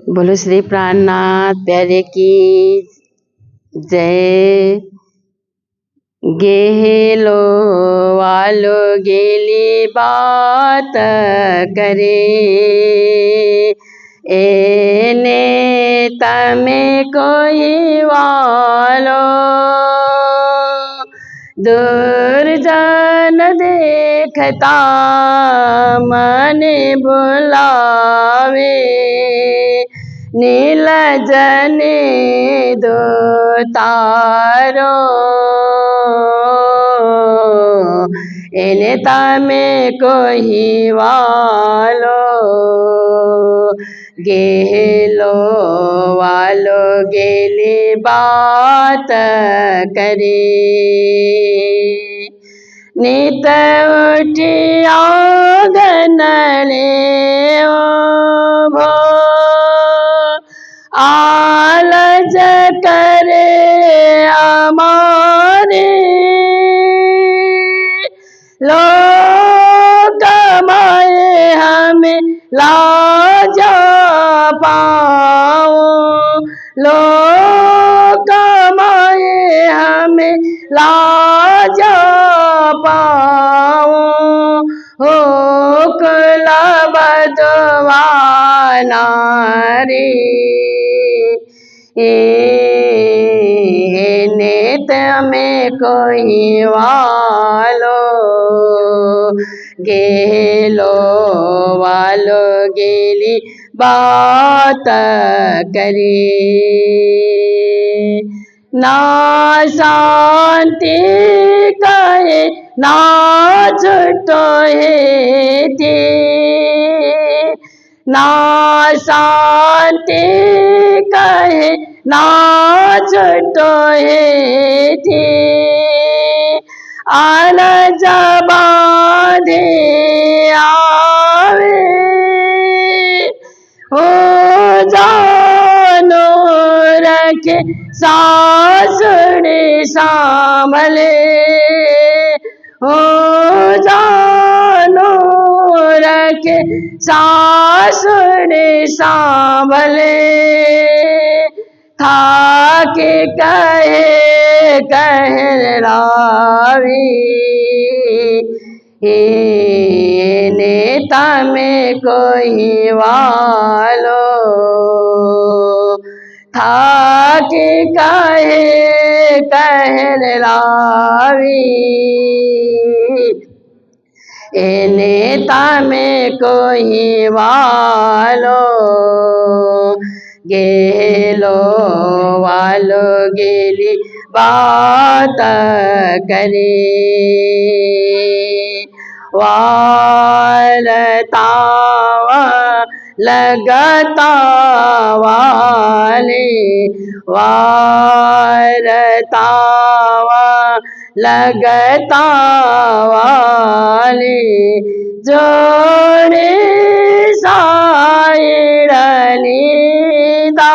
बोलो श्री प्राणनाथ प्यारे की जय। गेलो वालो गेली बात करे, एने तमे कोई वालो दुर्जन देखता मने बुलावे, नील जने दो तारो एने तमे कोई वालो गेलो वालो गेली बात करे, नित उठिया गनले भो आलज करे हमारे, लोक माए हमें लाजा पाओ, लोक माए हमें लाजा पाओ, हो कुला बदवाना रे, नेत में कोई वालो गेलो वालो गेली बात करे, ना शांति कहे ना छुटो है थी, ना शांति कहे ना छुटो है थी, आन जबाधे आवे हो जानो रखे सासुरे सामले, हो जानो रखे सासुरे सामले, था के कहे कहरावी, नेता में कोई वालो था के कहे कहरावी, नेता में कोई वालो गेलो वालो गेली बात करे, वालतावा लगता वाले, वालतावा लगता वाले, जोड़े सायरनीदा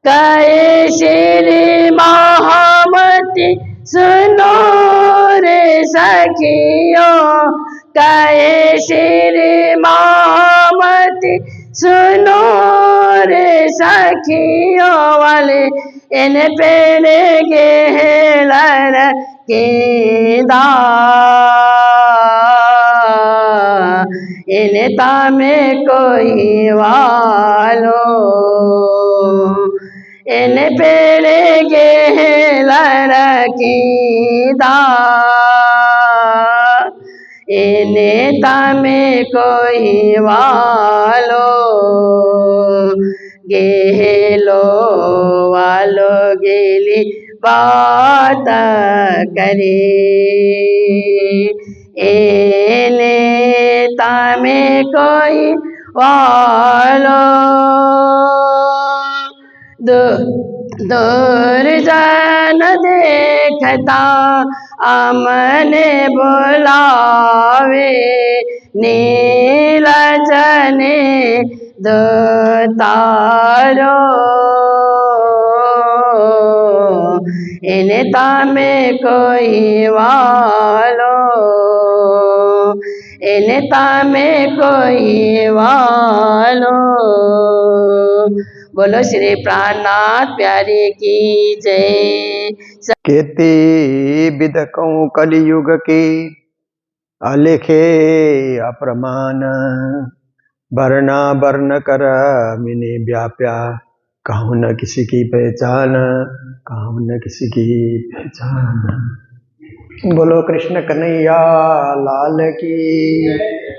कहे श्री महामती सुनो रे सखियों, कहे श्री महामती सुनो रे सखियों वाले, इन पेड़ गेलर के दा, इन तामे कोई वालो इन पेड़ गेलर की दा, इन तामे कोई वालो गेलो वालो गेली बात करे, एने तामे कोई वालो दुर्जन देखता अमने बुलावे, नील जने दो तारो इनता में कोई वालो इनता में कोई वालो। बोलो श्री प्राणनाथ प्यारे की जय। केती बिदकऊं कलयुग की अलिखे अप्रमाण, वरना वर्ण कर मिने व्याप्या, कहूँ न किसी की पहचान, कहूँ न किसी की पहचान। बोलो कृष्ण कन्हैया लाल की,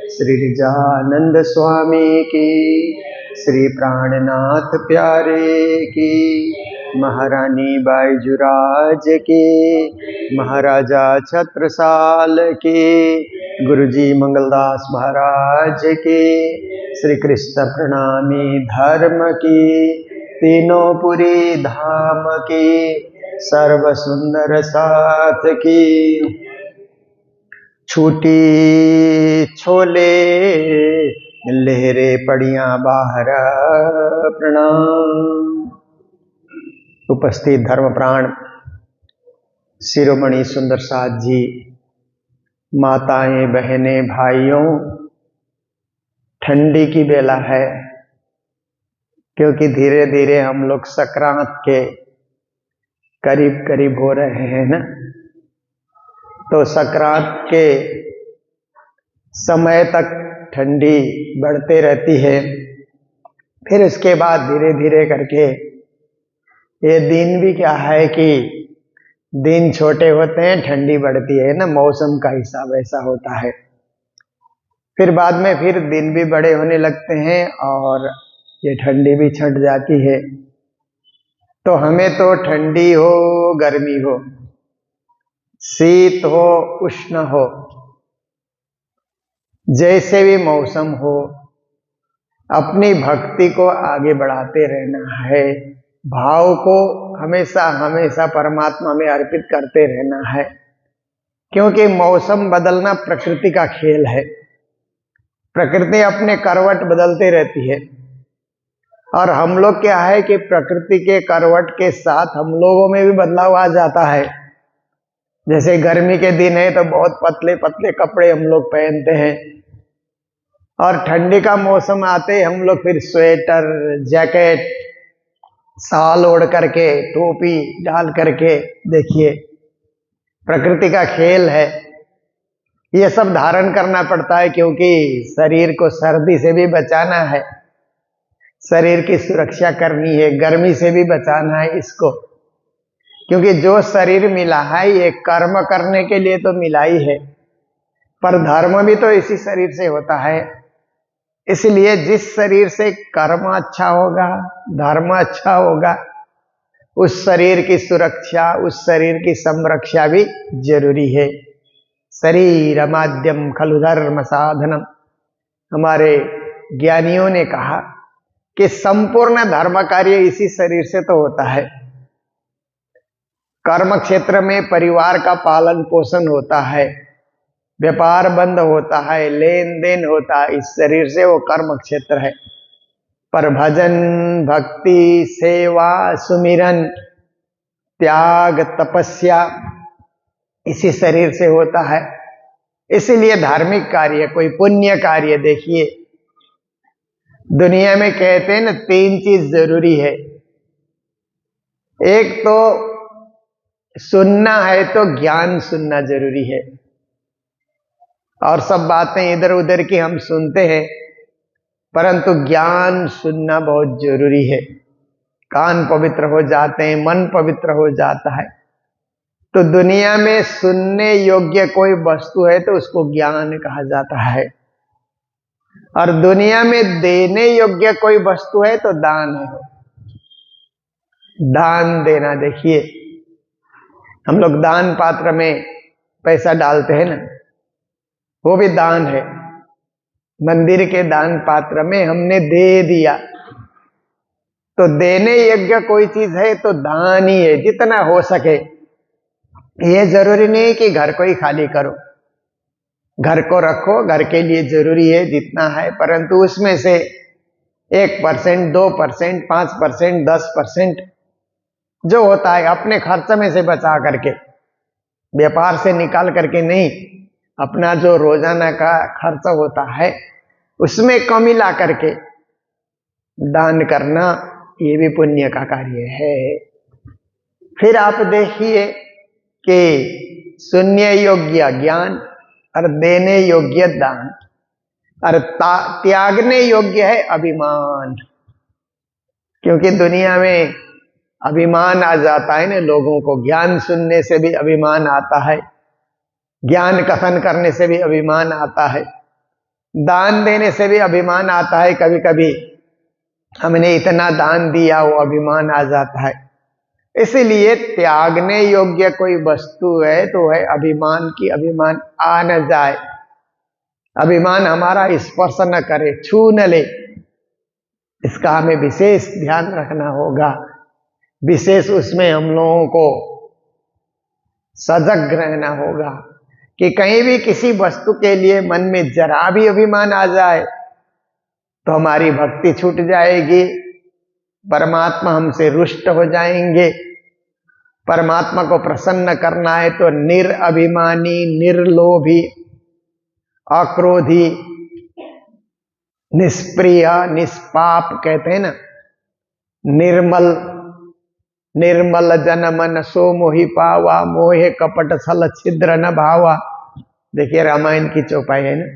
श्री निजानंद स्वामी की, श्री प्राणनाथ प्यारे की, महारानी बाईजुराज की, महाराजा छत्रसाल की, गुरुजी मंगलदास महाराज की, श्री कृष्ण प्रणामी धर्म की, तीनों पुरी धाम की, सर्व सुंदर साथ की, छूटी छोले लहरे पड़िया बाहर प्रणाम। उपस्थित धर्म प्राण शिरोमणि सुंदर साथ जी, माताएं बहनें भाइयों, ठंडी की बेला है, क्योंकि धीरे धीरे हम लोग संक्रांत के करीब करीब हो रहे हैं ना। तो संक्रांत के समय तक ठंडी बढ़ते रहती है, फिर उसके बाद धीरे धीरे करके ये दिन भी क्या है कि दिन छोटे होते हैं, ठंडी बढ़ती है ना, मौसम का हिसाब ऐसा होता है। फिर बाद में फिर दिन भी बड़े होने लगते हैं और ये ठंडी भी छट जाती है। तो हमें तो ठंडी हो गर्मी हो, शीत हो उष्ण हो, जैसे भी मौसम हो, अपनी भक्ति को आगे बढ़ाते रहना है, भाव को हमेशा हमेशा परमात्मा में अर्पित करते रहना है, क्योंकि मौसम बदलना प्रकृति का खेल है। प्रकृति अपने करवट बदलते रहती है और हम लोग क्या है कि प्रकृति के करवट के साथ हम लोगों में भी बदलाव आ जाता है। जैसे गर्मी के दिन है तो बहुत पतले पतले कपड़े हम लोग पहनते हैं, और ठंडी का मौसम आते ही हम लोग फिर स्वेटर जैकेट साल ओढ़ करके टोपी डाल करके, देखिए प्रकृति का खेल है, ये सब धारण करना पड़ता है, क्योंकि शरीर को सर्दी से भी बचाना है, शरीर की सुरक्षा करनी है, गर्मी से भी बचाना है इसको, क्योंकि जो शरीर मिला है ये कर्म करने के लिए तो मिला ही है, पर धर्म भी तो इसी शरीर से होता है। इसलिए जिस शरीर से कर्म अच्छा होगा, धर्म अच्छा होगा, उस शरीर की सुरक्षा, उस शरीर की संरक्षा भी जरूरी है। शरीर माध्यम खलु धर्म साधनम, हमारे ज्ञानियों ने कहा कि संपूर्ण धर्म कार्य इसी शरीर से तो होता है। कर्म क्षेत्र में परिवार का पालन पोषण होता है, व्यापार बंद होता है, लेन देन होता है, इस शरीर से, वो कर्म क्षेत्र है। पर भजन भक्ति सेवा सुमिरन त्याग तपस्या इसी शरीर से होता है। इसीलिए धार्मिक कार्य, कोई पुण्य कार्य, देखिए दुनिया में कहते हैं ना 3 चीज जरूरी है। एक तो सुनना है तो ज्ञान सुनना जरूरी है, और सब बातें इधर उधर की हम सुनते हैं, परंतु ज्ञान सुनना बहुत जरूरी है। कान पवित्र हो जाते हैं, मन पवित्र हो जाता है। तो दुनिया में सुनने योग्य कोई वस्तु है तो उसको ज्ञान कहा जाता है, और दुनिया में देने योग्य कोई वस्तु है तो दान है। दान देना, देखिए हम लोग दान पात्र में पैसा डालते हैं ना, वो भी दान है। मंदिर के दान पात्र में हमने दे दिया, तो देने योग्य कोई चीज है तो दान ही है, जितना हो सके। ये जरूरी नहीं कि घर को ही खाली करो, घर को रखो, घर के लिए जरूरी है जितना है, परंतु उसमें से 1%, 2%, 5%, 10% जो होता है अपने खर्च में से बचा करके, व्यापार से निकाल करके नहीं, अपना जो रोजाना का खर्च होता है उसमें कमी ला करके दान करना, ये भी पुण्य का कार्य है। फिर आप देखिए कि सुनने योग्य ज्ञान और देने योग्य दान और त्यागने योग्य है अभिमान। क्योंकि दुनिया में अभिमान आ जाता है ना लोगों को, ज्ञान सुनने से भी अभिमान आता है, ज्ञान कथन करने से भी अभिमान आता है, दान देने से भी अभिमान आता है। कभी कभी हमने इतना दान दिया, वो अभिमान आ जाता है। इसलिए त्यागने योग्य कोई वस्तु है तो है अभिमान की, अभिमान आ न जाए, अभिमान हमारा स्पर्श न करे, छू न ले, इसका हमें विशेष ध्यान रखना होगा। विशेष उसमें हम लोगों को सजग रहना होगा कि कहीं भी किसी वस्तु के लिए मन में जरा भी अभिमान आ जाए तो हमारी भक्ति छूट जाएगी, परमात्मा हमसे रुष्ट हो जाएंगे। परमात्मा को प्रसन्न करना है तो निरअभिमानी, निर्लोभी, अक्रोधी, निष्प्रिय, निष्पाप कहते हैं ना, निर्मल, निर्मल जन मन सो मोहि पावा, मोहे कपट छल छिद्र न भावा। देखिए रामायण की चौपाई है ना,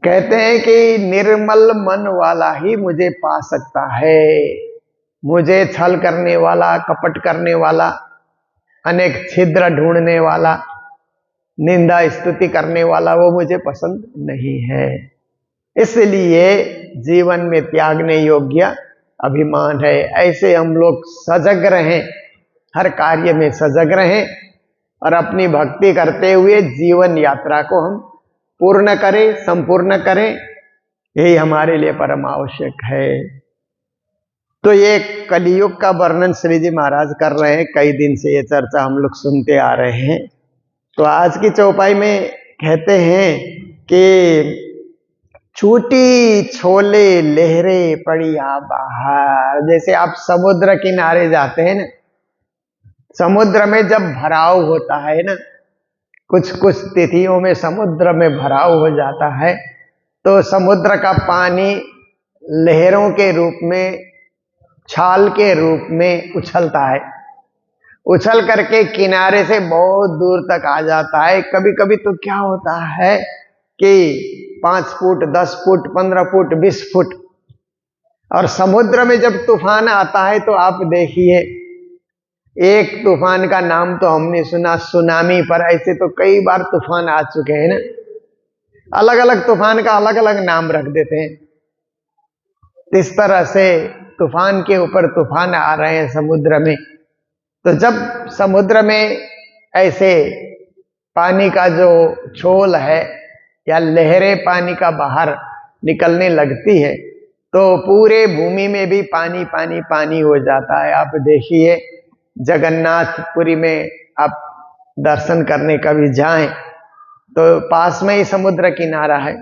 कहते हैं कि निर्मल मन वाला ही मुझे पा सकता है, मुझे छल करने वाला, कपट करने वाला, अनेक छिद्र ढूंढने वाला, निंदा स्तुति करने वाला, वो मुझे पसंद नहीं है। इसलिए जीवन में त्यागने योग्य अभिमान है। ऐसे हम लोग सजग रहें, हर कार्य में सजग रहें और अपनी भक्ति करते हुए जीवन यात्रा को हम पूर्ण करें, संपूर्ण करें, यही हमारे लिए परम आवश्यक है। तो ये कलियुग का वर्णन श्री जी महाराज कर रहे हैं, कई दिन से ये चर्चा हम लोग सुनते आ रहे हैं। तो आज की चौपाई में कहते हैं कि छूटी छोले लहरे पड़िया बाहर। जैसे आप समुद्र किनारे जाते हैं ना, समुद्र में जब भराव होता है ना, कुछ कुछ तिथियों में समुद्र में भराव हो जाता है, तो समुद्र का पानी लहरों के रूप में, छाल के रूप में उछलता है, उछल करके किनारे से बहुत दूर तक आ जाता है। कभी कभी तो क्या होता है कि 5 फुट, 10 फुट, 15 फुट, 20 फुट। और समुद्र में जब तूफान आता है तो आप देखिए, एक तूफान का नाम तो हमने सुना सुनामी, पर ऐसे तो कई बार तूफान आ चुके हैं ना। अलग अलग तूफान का अलग अलग नाम रख देते हैं। इस तरह से तूफान के ऊपर तूफान आ रहे हैं समुद्र में। तो जब समुद्र में ऐसे पानी का जो छोल है या लहरें पानी का बाहर निकलने लगती है तो पूरे भूमि में भी पानी पानी पानी हो जाता है। आप देखिए जगन्नाथपुरी में आप दर्शन करने कभी जाएं तो पास में ही समुद्र किनारा है,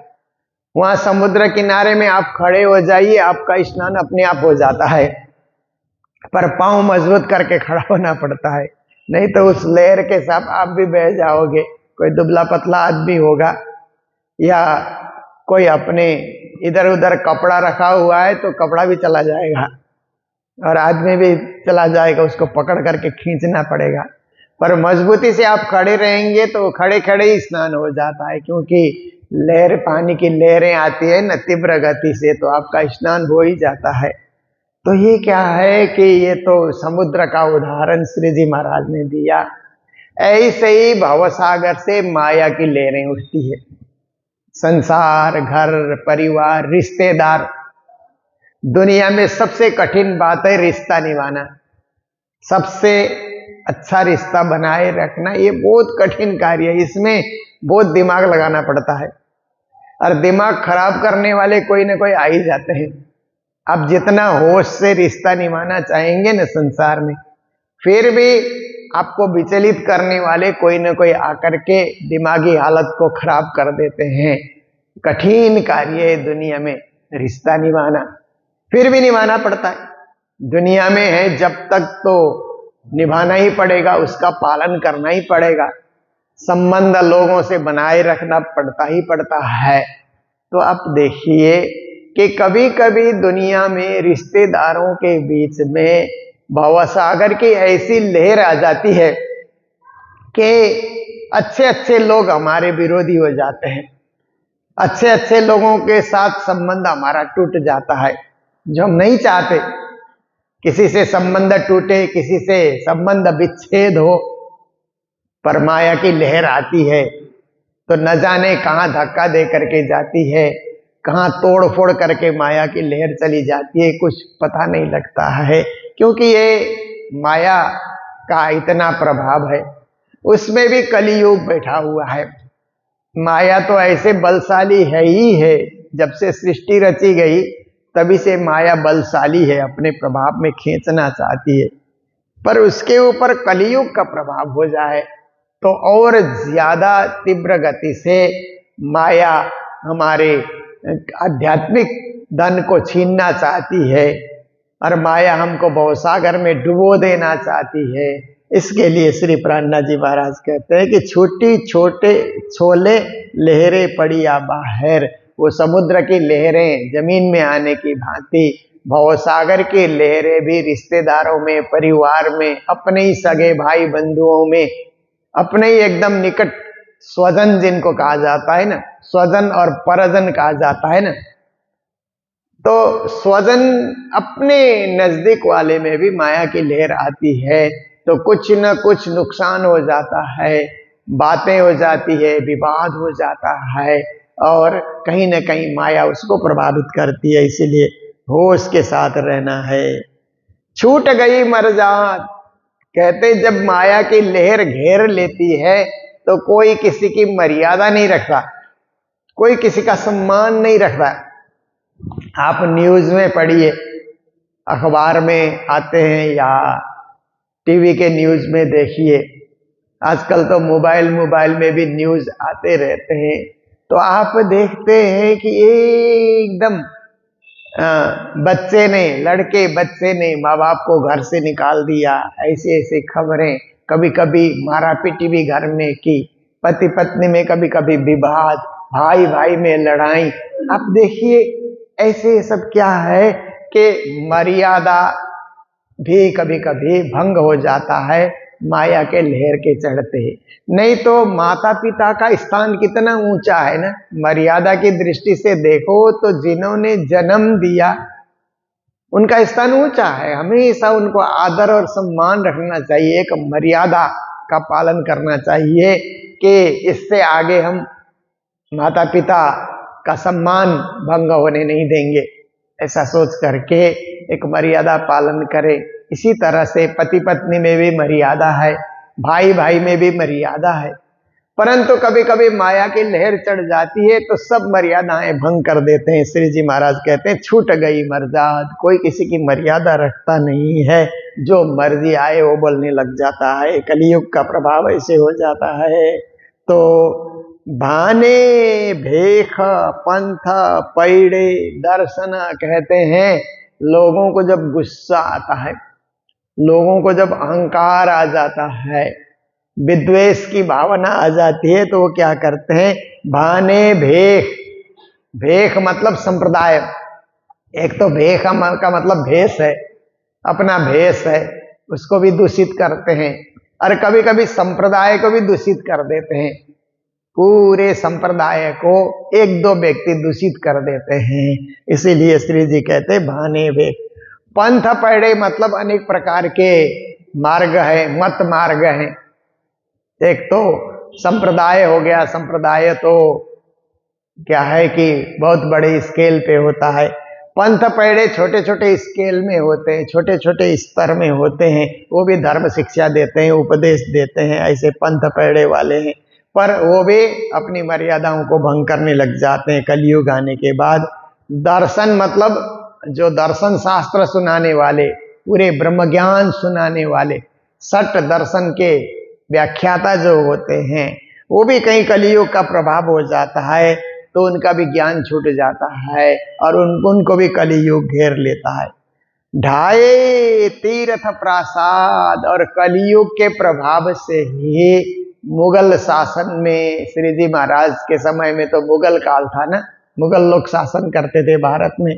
वहां समुद्र किनारे में आप खड़े हो जाइए, आपका स्नान अपने आप हो जाता है, पर पांव मजबूत करके खड़ा होना पड़ता है, नहीं तो उस लहर के साथ आप भी बह जाओगे। कोई दुबला पतला आदमी होगा या कोई अपने इधर उधर कपड़ा रखा हुआ है तो कपड़ा भी चला जाएगा और आदमी भी चला जाएगा, उसको पकड़ करके खींचना पड़ेगा। पर मजबूती से आप खड़े रहेंगे तो खड़े खड़े ही स्नान हो जाता है, क्योंकि लहर, पानी की लहरें आती है न तीव्र गति से, तो आपका स्नान हो ही जाता है। तो ये क्या है कि ये तो समुद्र का उदाहरण श्री जी महाराज ने दिया। ऐसे ही भवसागर से माया की लहरें उठती है। संसार, घर, परिवार, रिश्तेदार, दुनिया में सबसे कठिन बात है रिश्ता निभाना। सबसे अच्छा रिश्ता बनाए रखना ये बहुत कठिन कार्य है, इसमें बहुत दिमाग लगाना पड़ता है और दिमाग खराब करने वाले कोई ना कोई आ ही जाते हैं। आप जितना होश से रिश्ता निभाना चाहेंगे ना संसार में, फिर भी आपको विचलित करने वाले कोई ना कोई आकर के दिमागी हालत को खराब कर देते हैं। कठिन कार्य है दुनिया में रिश्ता निभाना, फिर भी निभाना पड़ता है। दुनिया में है जब तक तो निभाना ही पड़ेगा, उसका पालन करना ही पड़ेगा। संबंध लोगों से बनाए रखना पड़ता ही पड़ता है। तो आप देखिए कि कभी कभी दुनिया में रिश्तेदारों के बीच में भवसागर की ऐसी लहर आ जाती है कि अच्छे अच्छे लोग हमारे विरोधी हो जाते हैं, अच्छे अच्छे लोगों के साथ संबंध हमारा टूट जाता है, जो हम नहीं चाहते किसी से संबंध टूटे, किसी से संबंध विच्छेद हो। पर माया की लहर आती है तो न जाने कहाँ धक्का दे करके जाती है, कहाँ तोड़ फोड़ करके माया की लहर चली जाती है, कुछ पता नहीं लगता है। क्योंकि ये माया का इतना प्रभाव है, उसमें भी कलियुग बैठा हुआ है। माया तो ऐसे बलशाली है ही है, जब से सृष्टि रची गई तभी से माया बलशाली है, अपने प्रभाव में खींचना चाहती है। पर उसके ऊपर कलियुग का प्रभाव हो जाए तो और ज्यादा तीव्र गति से माया हमारे आध्यात्मिक धन को छीनना चाहती है और माया हमको भवसागर में डुबो देना चाहती है। इसके लिए श्री प्राणनाथ जी महाराज कहते हैं कि छोटी छोटे छोले लहरें पड़ी आ बाहर, वो समुद्र की लहरें जमीन में आने की भांति भवसागर की लहरें भी रिश्तेदारों में, परिवार में, अपने ही सगे भाई बंधुओं में, अपने ही एकदम निकट स्वजन जिनको कहा जाता है ना, स्वजन और परजन कहा जाता है ना, तो स्वजन अपने नजदीक वाले में भी माया की लहर आती है तो कुछ न कुछ नुकसान हो जाता है, बातें हो जाती है, विवाद हो जाता है और कहीं न कहीं माया उसको प्रभावित करती है। इसीलिए होश के साथ रहना है। छूट गई मर्जाद, कहते जब माया की लहर घेर लेती है तो कोई किसी की मर्यादा नहीं रखता, कोई किसी का सम्मान नहीं रखता। आप न्यूज में पढ़िए, अखबार में आते हैं या टीवी के न्यूज में देखिए, आजकल तो मोबाइल में भी न्यूज आते रहते हैं, तो आप देखते हैं कि एकदम बच्चे ने, लड़के बच्चे ने माँ बाप को घर से निकाल दिया, ऐसी ऐसी खबरें, कभी कभी मारा पीटी भी घर में की, पति पत्नी में कभी कभी विवाद, भाई भाई में लड़ाई। आप देखिए ऐसे सब क्या है कि मर्यादा भी कभी कभी भंग हो जाता है माया के लहर के चढ़ते। नहीं तो माता पिता का स्थान कितना ऊंचा है ना, मर्यादा की दृष्टि से देखो तो जिन्होंने जन्म दिया उनका स्थान ऊंचा है, हमेशा उनको आदर और सम्मान रखना चाहिए, एक मर्यादा का पालन करना चाहिए कि इससे आगे हम माता पिता का सम्मान भंग होने नहीं देंगे, ऐसा सोच करके एक मर्यादा पालन करें। इसी तरह से पति पत्नी में भी मर्यादा है, भाई भाई में भी मर्यादा है, परंतु कभी कभी माया की लहर चढ़ जाती है तो सब मर्यादाएं भंग कर देते हैं। श्री जी महाराज कहते हैं छूट गई मर्यादा, कोई किसी की मर्यादा रखता नहीं है, जो मर्जी आए वो बोलने लग जाता है। कलियुग का प्रभाव ऐसे हो जाता है। तो भाने भेख पंथ पैड़े दर्शन कहते हैं, लोगों को जब गुस्सा आता है, लोगों को जब अहंकार आ जाता है, विद्वेष की भावना आ जाती है, तो वो क्या करते हैं, भाने भेख, भेख मतलब संप्रदाय, एक तो भेख का मतलब भेष है, अपना भेष है, उसको भी दूषित करते हैं और कभी कभी संप्रदाय को भी दूषित कर देते हैं, पूरे संप्रदाय को एक दो व्यक्ति दूषित कर देते हैं। इसीलिए श्री जी कहते हैं भाने भेख। पंथ पैड़े मतलब अनेक प्रकार के मार्ग है, मत मार्ग हैं। एक तो संप्रदाय हो गया, संप्रदाय तो क्या है कि बहुत बड़े स्केल पे होता है, पंथ पैड़े छोटे छोटे स्केल में होते हैं, छोटे छोटे स्तर में होते हैं, वो भी धर्म शिक्षा देते हैं, उपदेश देते हैं, ऐसे पंथ पैड़े वाले हैं, पर वो भी अपनी मर्यादाओं को भंग करने लग जाते हैं कलयुग आने के बाद। दर्शन मतलब जो दर्शन शास्त्र सुनाने वाले, पूरे ब्रह्म ज्ञान सुनाने वाले, सठ दर्शन के व्याख्याता जो होते हैं, वो भी कहीं कलियुग का प्रभाव हो जाता है तो उनका भी ज्ञान छूट जाता है और उनको भी कलियुग घेर लेता है। ढाए तीर्थ प्रसाद, और कलियुग के प्रभाव से ही मुगल शासन में, श्री जी महाराज के समय में तो मुगल काल था ना, मुगल लोग शासन करते थे भारत में।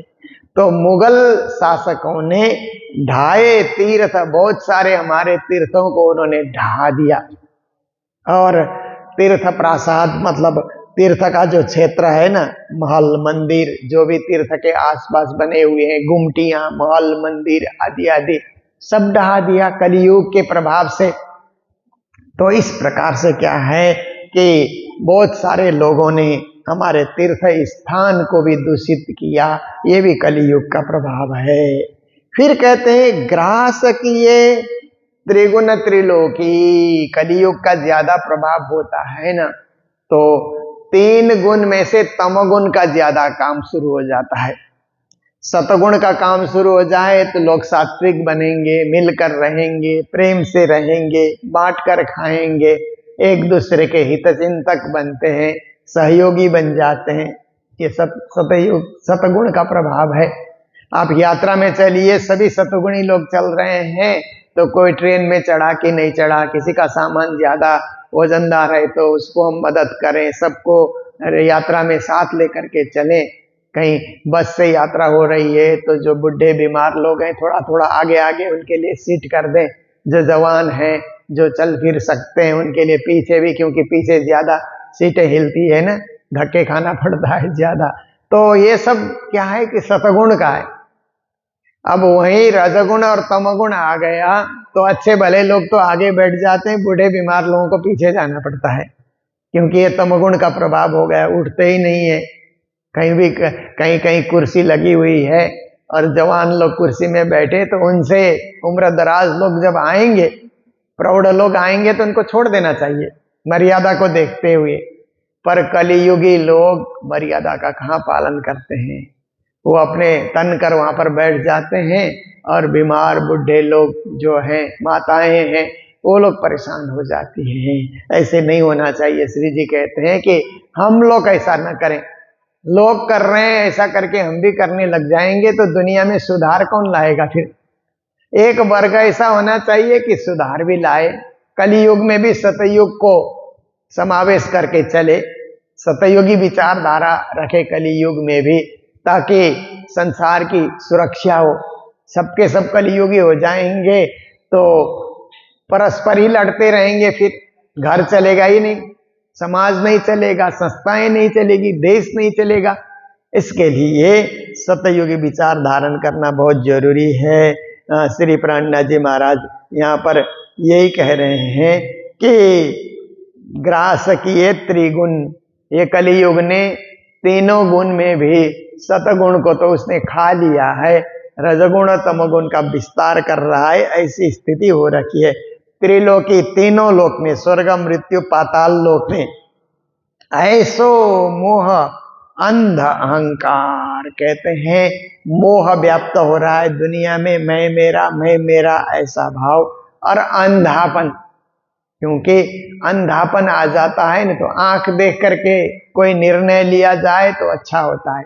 तो मुगल शासकों ने ढाए तीर्थ, बहुत सारे हमारे तीर्थों को उन्होंने ढहा दिया। और तीर्थ प्रासाद मतलब तीर्थ का जो क्षेत्र है ना, महल मंदिर जो भी तीर्थ के आसपास बने हुए हैं, गुमटियां, महल मंदिर आदि आदि सब ढहा दिया कलियुग के प्रभाव से। तो इस प्रकार से क्या है कि बहुत सारे लोगों ने हमारे तीर्थ स्थान को भी दूषित किया, ये भी कलियुग का प्रभाव है। फिर कहते हैं ग्रास किए त्रिगुण त्रिलोकी, कलियुग का ज्यादा प्रभाव होता है ना, तो 3 गुण में से तमोगुण का ज्यादा काम शुरू हो जाता है। सतगुण का काम शुरू हो जाए तो लोग सात्विक बनेंगे, मिलकर रहेंगे, प्रेम से रहेंगे, बांट कर खाएंगे, एक दूसरे के हितचिंतक बनते हैं, सहयोगी बन जाते हैं। ये सब सतगुण का प्रभाव है। आप यात्रा में चलिए, सभी सतगुणी लोग चल रहे हैं, तो कोई ट्रेन में चढ़ा कि नहीं चढ़ा, किसी का सामान ज्यादा वजनदार है तो उसको हम मदद करें, सबको यात्रा में साथ लेकर के चलें। कहीं बस से यात्रा हो रही है तो जो बुढ़े बीमार लोग हैं थोड़ा थोड़ा आगे आगे उनके लिए सीट कर दें, जो जवान हैं जो चल फिर सकते हैं उनके लिए पीछे भी, क्योंकि पीछे ज्यादा सीटें हिलती है ना, धक्के खाना पड़ता है ज्यादा। तो ये सब क्या है कि सतगुण का है। अब वहीं रजगुण और तमगुण आ गया तो अच्छे भले लोग तो आगे बैठ जाते हैं, बूढ़े बीमार लोगों को पीछे जाना पड़ता है, क्योंकि ये तमगुण का प्रभाव हो गया, उठते ही नहीं है। कहीं भी कहीं कहीं कुर्सी लगी हुई है और जवान लोग कुर्सी में बैठे, तो उनसे उम्र दराज लोग जब आएंगे, प्रौढ़ लोग आएंगे, तो उनको छोड़ देना चाहिए मर्यादा को देखते हुए। पर कलियुगी लोग मर्यादा का कहाँ पालन करते हैं, वो अपने तन कर वहां पर बैठ जाते हैं और बीमार बुढ़े लोग जो हैं, माताएं हैं, वो लोग परेशान हो जाती हैं। ऐसे नहीं होना चाहिए। श्री जी कहते हैं कि हम लोग ऐसा न करें, लोग कर रहे हैं ऐसा करके हम भी करने लग जाएंगे तो दुनिया में सुधार कौन लाएगा। फिर एक वर्ग ऐसा होना चाहिए कि सुधार भी लाए, कलियुग में भी सतयुग को समावेश करके चले, सतयुगी विचारधारा रखे कलियुग में भी, ताकि संसार की सुरक्षा हो। सबके सब कलियुगी हो जाएंगे तो परस्पर ही लड़ते रहेंगे, फिर घर चलेगा ही नहीं, समाज नहीं चलेगा, संस्थाएं नहीं चलेगी, देश नहीं चलेगा। इसके लिए सतयुगी विचार धारण करना बहुत जरूरी है। श्री प्राणनाथ जी महाराज यहाँ पर यही कह रहे हैं कि ग्रास किए त्रिगुण, ये कलियुग ने तीनों गुण में भी सतगुण को तो उसने खा लिया है, रजगुण और तमगुण का विस्तार कर रहा है। ऐसी स्थिति हो रखी है। त्रिलोकी, तीनों लोक में, स्वर्ग मृत्यु पाताल लोक में ऐसो मोह अंध अहंकार, कहते हैं मोह व्याप्त हो रहा है दुनिया में, मैं मेरा ऐसा भाव और अंधापन। क्योंकि अंधापन आ जाता है न, तो आंख देख करके कोई निर्णय लिया जाए तो अच्छा होता है,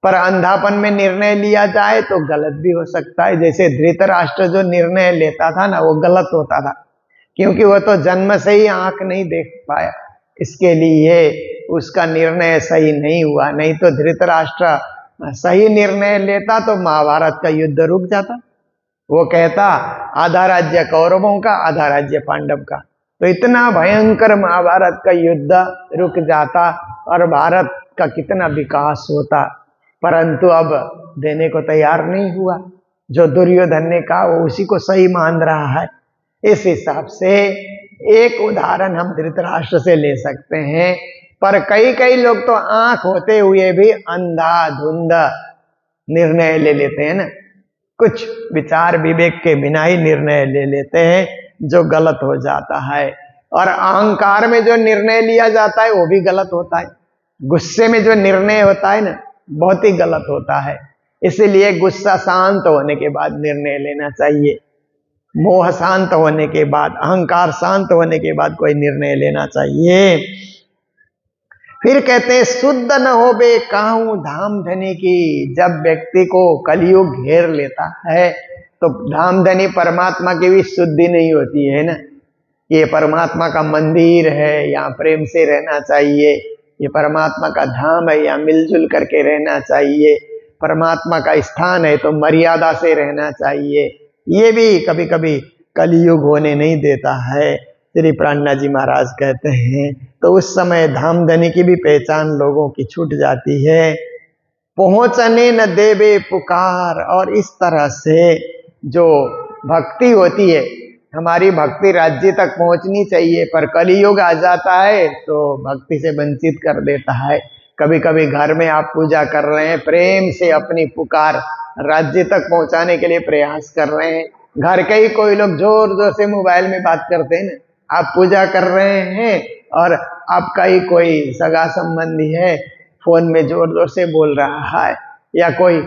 पर अंधापन में निर्णय लिया जाए तो गलत भी हो सकता है। जैसे धृतराष्ट्र जो निर्णय लेता था ना, वो गलत होता था, क्योंकि वो तो जन्म से ही आंख नहीं देख पाया, इसके लिए उसका निर्णय सही नहीं हुआ। नहीं तो धृतराष्ट्र सही निर्णय लेता तो महाभारत का युद्ध रुक जाता। वो कहता आधा राज्य कौरवों का, आधा राज्य पांडव का, तो इतना भयंकर महाभारत का युद्ध रुक जाता और भारत का कितना विकास होता। परंतु अब देने को तैयार नहीं हुआ। जो दुर्योधन ने कहा वो उसी को सही मान रहा है। इस हिसाब से एक उदाहरण हम धृतराष्ट्र से ले सकते हैं, पर कई कई लोग तो आंख होते हुए भी अंधाधुंध निर्णय ले लेते हैं ना, कुछ विचार विवेक के बिना ही निर्णय ले लेते हैं, जो गलत हो जाता है। और अहंकार में जो निर्णय लिया जाता है वो भी गलत होता है। गुस्से में जो निर्णय होता है ना, बहुत ही गलत होता है। इसीलिए गुस्सा शांत होने के बाद निर्णय लेना चाहिए, मोह शांत होने के बाद, अहंकार शांत होने के बाद कोई निर्णय लेना चाहिए। फिर कहते हैं शुद्ध न हो बे काहू धाम धनी की। जब व्यक्ति को कलियुग घेर लेता है तो धाम धनी परमात्मा की भी शुद्धि नहीं होती है ना। ये परमात्मा का मंदिर है, यहाँ प्रेम से रहना चाहिए, ये परमात्मा का धाम है, यहाँ मिलजुल करके रहना चाहिए, परमात्मा का स्थान है तो मर्यादा से रहना चाहिए, ये भी कभी कभी कलयुग होने नहीं देता है। श्री प्राणनाथ जी महाराज कहते हैं तो उस समय धामधनी की भी पहचान लोगों की छूट जाती है। पहुंचने न देवे पुकार, और इस तरह से जो भक्ति होती है, हमारी भक्ति राज्य तक पहुंचनी चाहिए, पर कलयुग आ जाता है तो भक्ति से वंचित कर देता है। कभी कभी घर में आप पूजा कर रहे हैं, प्रेम से अपनी पुकार राज्य तक पहुंचाने के लिए प्रयास कर रहे हैं, घर के ही कोई लोग जोर जोर से मोबाइल में बात करते हैं ना, आप पूजा कर रहे हैं और आपका ही कोई सगा संबंधी है फोन में जोर जोर से बोल रहा है, या कोई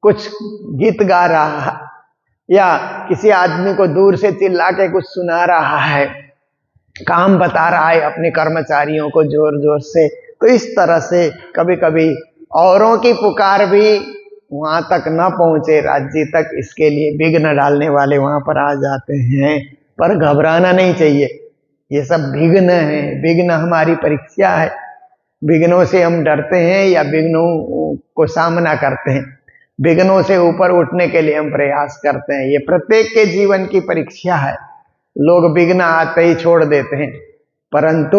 कुछ गीत गा रहा है, या किसी आदमी को दूर से चिल्ला के कुछ सुना रहा है, काम बता रहा है अपने कर्मचारियों को जोर जोर से। तो इस तरह से कभी कभी औरों की पुकार भी वहां तक न पहुंचे राज्य तक, इसके लिए विघ्न डालने वाले वहां पर आ जाते हैं। पर घबराना नहीं चाहिए, ये सब विघ्न है, विघ्न हमारी परीक्षा है। विघ्नों से हम डरते हैं या विघ्नों को सामना करते हैं, विघ्नों से ऊपर उठने के लिए हम प्रयास करते हैं। ये प्रत्येक के जीवन की परीक्षा है। लोग विघ्न आते ही छोड़ देते हैं, परंतु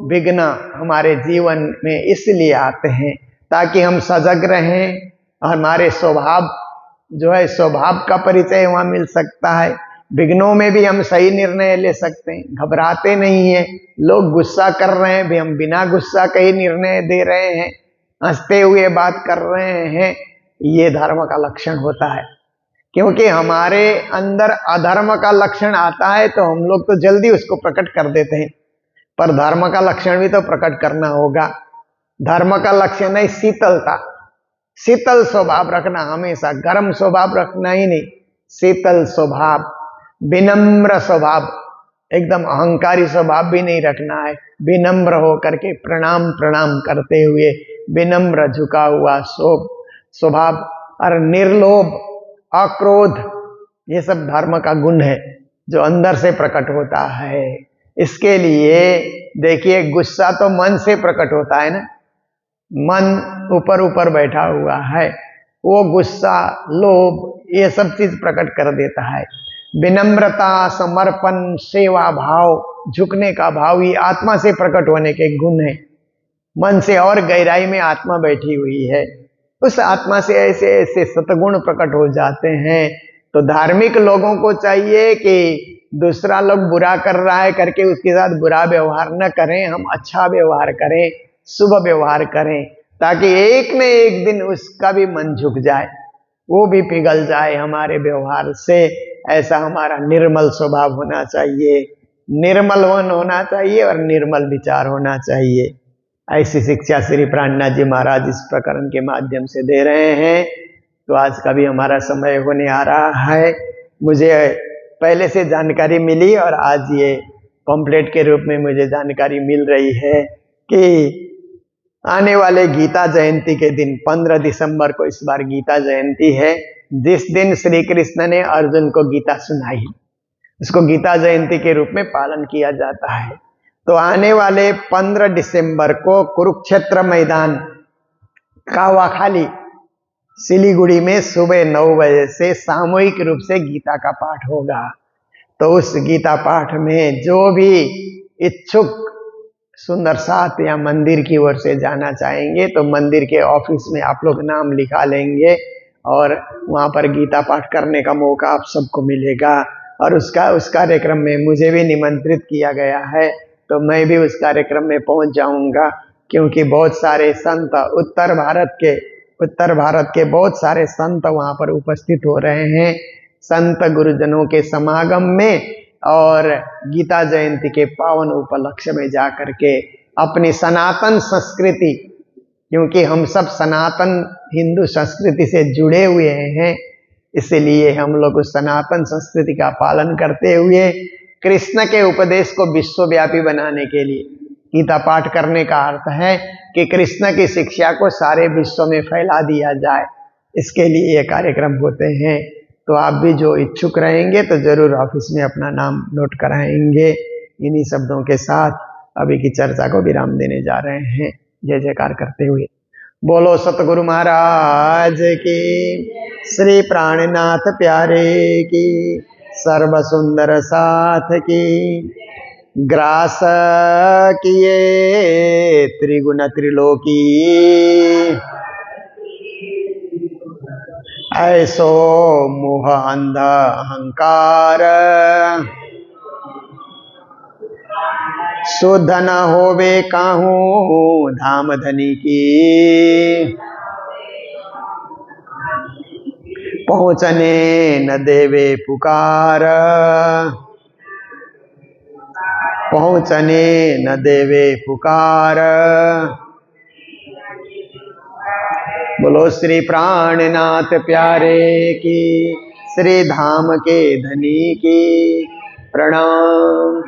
विघ्न हमारे जीवन में इसलिए आते हैं ताकि हम सजग रहें, हमारे स्वभाव जो है स्वभाव का परिचय वहाँ मिल सकता है। विघ्नों में भी हम सही निर्णय ले सकते हैं, घबराते नहीं है। लोग गुस्सा कर रहे हैं भी हम बिना गुस्सा के ही निर्णय दे रहे हैं, हंसते हुए बात कर रहे हैं, ये धर्म का लक्षण होता है। क्योंकि हमारे अंदर अधर्म का लक्षण आता है तो हम लोग तो जल्दी उसको प्रकट कर देते हैं, पर धर्म का लक्षण भी तो प्रकट करना होगा। धर्म का लक्षण है शीतलता, शीतल स्वभाव रखना, हमेशा गर्म स्वभाव रखना ही नहीं, शीतल स्वभाव, विनम्र स्वभाव, एकदम अहंकारी स्वभाव भी नहीं रखना है। विनम्र होकर के प्रणाम प्रणाम करते हुए विनम्र झुका हुआ स्वभाव, और निर्लोभ, अक्रोध, ये सब धर्म का गुण है जो अंदर से प्रकट होता है। इसके लिए देखिए, गुस्सा तो मन से प्रकट होता है ना, मन ऊपर ऊपर बैठा हुआ है, वो गुस्सा, लोभ, ये सब चीज प्रकट कर देता है। विनम्रता, समर्पण, सेवा भाव, झुकने का भाव, ये आत्मा से प्रकट होने के गुण है। मन से और गहराई में आत्मा बैठी हुई है, उस आत्मा से ऐसे ऐसे सतगुण प्रकट हो जाते हैं। तो धार्मिक लोगों को चाहिए कि दूसरा लोग बुरा कर रहा है करके उसके साथ बुरा व्यवहार न करें, हम अच्छा व्यवहार करें, शुभ व्यवहार करें, ताकि एक न एक दिन उसका भी मन झुक जाए, वो भी पिघल जाए हमारे व्यवहार से। ऐसा हमारा निर्मल स्वभाव होना चाहिए, निर्मल मन होना चाहिए और निर्मल विचार होना चाहिए। ऐसी शिक्षा श्री प्राणनाथ जी महाराज इस प्रकरण के माध्यम से दे रहे हैं। तो आज का भी हमारा समय होने आ रहा है। मुझे पहले से जानकारी मिली और आज ये पम्पलेट के रूप में मुझे जानकारी मिल रही है कि आने वाले गीता जयंती के दिन 15 दिसंबर को इस बार गीता जयंती है, जिस दिन श्री कृष्ण ने अर्जुन को गीता सुनाई, इसको गीता जयंती के रूप में पालन किया जाता है। तो आने वाले 15 दिसंबर को कुरुक्षेत्र मैदान कावाखाली सिलीगुड़ी में सुबह 9 बजे से सामूहिक रूप से गीता का पाठ होगा। तो उस गीता पाठ में जो भी इच्छुक सुंदर साथ या मंदिर की ओर से जाना चाहेंगे तो मंदिर के ऑफिस में आप लोग नाम लिखा लेंगे और वहाँ पर गीता पाठ करने का मौका आप सबको मिलेगा। और उस कार्यक्रम में मुझे भी निमंत्रित किया गया है, तो मैं भी उस कार्यक्रम में पहुँच जाऊँगा, क्योंकि बहुत सारे संत उत्तर भारत के बहुत सारे संत वहाँ पर उपस्थित हो रहे हैं संत गुरुजनों के समागम में, और गीता जयंती के पावन उपलक्ष्य में जा करके अपनी सनातन संस्कृति, क्योंकि हम सब सनातन हिंदू संस्कृति से जुड़े हुए हैं, इसलिए हम लोग उस सनातन संस्कृति का पालन करते हुए कृष्ण के उपदेश को विश्वव्यापी बनाने के लिए, गीता पाठ करने का अर्थ है कि कृष्ण की शिक्षा को सारे विश्व में फैला दिया जाए, इसके लिए ये कार्यक्रम होते हैं। तो आप भी जो इच्छुक रहेंगे तो जरूर ऑफिस में अपना नाम नोट कराएंगे। इन्हीं शब्दों के साथ अभी की चर्चा को विराम देने जा रहे हैं, जय जयकार करते हुए। बोलो सतगुरु महाराज की, श्री प्राणनाथ प्यारे की, सर्व सुंदर साथ की, ग्रास किए त्रिगुण त्रिलोकी, ऐसो मोह अंध अहंकार, शुद्ध न होवे काहू धाम धनी की, पहुँचने न देवे पुकार, पहुँचने न देवे पुकार। बोलो श्री प्राणनाथ प्यारे की, श्री धाम के धनी की, प्रणाम।